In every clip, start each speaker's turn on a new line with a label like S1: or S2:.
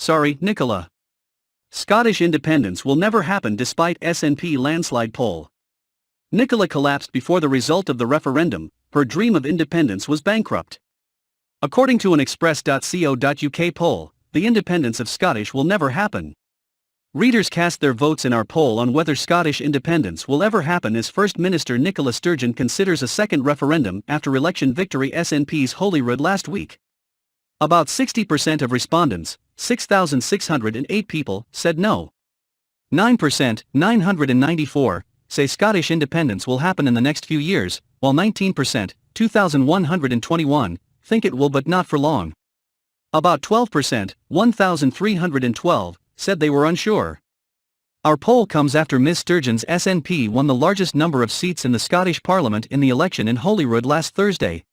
S1: Sorry, Nicola. Scottish independence will never happen despite SNP landslide poll. Nicola collapsed before the result of the referendum. Her dream of independence was bankrupt. According to an express.co.uk poll, the independence of Scottish will never happen. Readers cast their votes in our poll on whether Scottish independence will ever happen as First Minister Nicola Sturgeon considers a second referendum after election victory SNP's Holyrood last week. About 60% of respondents, 6,608 people, said no. 9%, 994, say Scottish independence will happen in the next few years, while 19%, 2,121, think it will but not for long. About 12%, 1,312, said they were unsure. Our poll comes after Ms Sturgeon's SNP won the largest number of seats in the Scottish Parliament in the election in Holyrood last Thursday.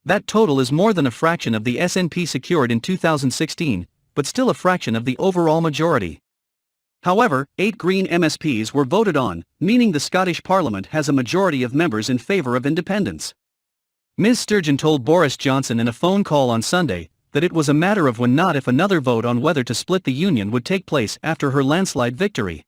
S1: That total is more than a fraction of the SNP secured in 2016, but still a fraction of the overall majority. However, 8 Green MSPs were voted on, meaning the Scottish Parliament has a majority of members in favour of independence. Ms Sturgeon told Boris Johnson in a phone call on Sunday that it was a matter of when not if another vote on whether to split the union would take place after her landslide victory.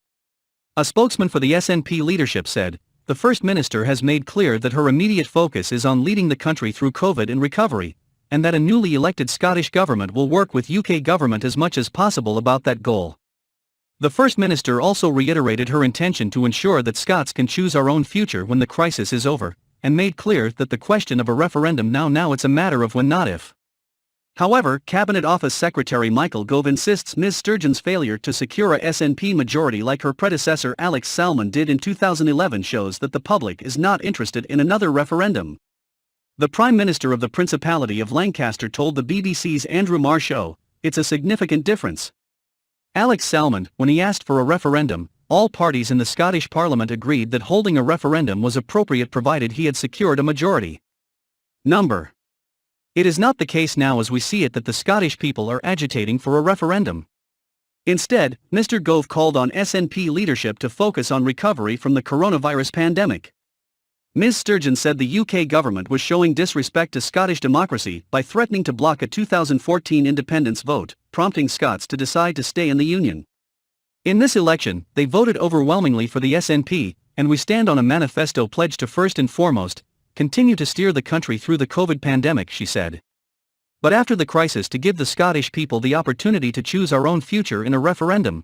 S1: A spokesman for the SNP leadership said, "The First Minister has made clear that her immediate focus is on leading the country through COVID and recovery, and that a newly elected Scottish government will work with UK government as much as possible about that goal." The First Minister also reiterated her intention to ensure that Scots can choose our own future when the crisis is over, and made clear that the question of a referendum now it's a matter of when not if. However, Cabinet Office Secretary Michael Gove insists Ms Sturgeon's failure to secure a SNP majority like her predecessor Alex Salmond did in 2011 shows that the public is not interested in another referendum. The Prime Minister of the Principality of Lancaster told the BBC's Andrew Marr show, "It's a significant difference." Alex Salmond, when he asked for a referendum, all parties in the Scottish Parliament agreed that holding a referendum was appropriate provided he had secured a majority. Number. It is not the case now as we see it that the Scottish people are agitating for a referendum. Instead, Mr Gove called on SNP leadership to focus on recovery from the coronavirus pandemic. Ms Sturgeon said the UK government was showing disrespect to Scottish democracy by threatening to block a 2014 independence vote, prompting Scots to decide to stay in the Union. In this election, they voted overwhelmingly for the SNP, and we stand on a manifesto pledge to first and foremost, continue to steer the country through the COVID pandemic, she said. But after the crisis to give the Scottish people the opportunity to choose our own future in a referendum.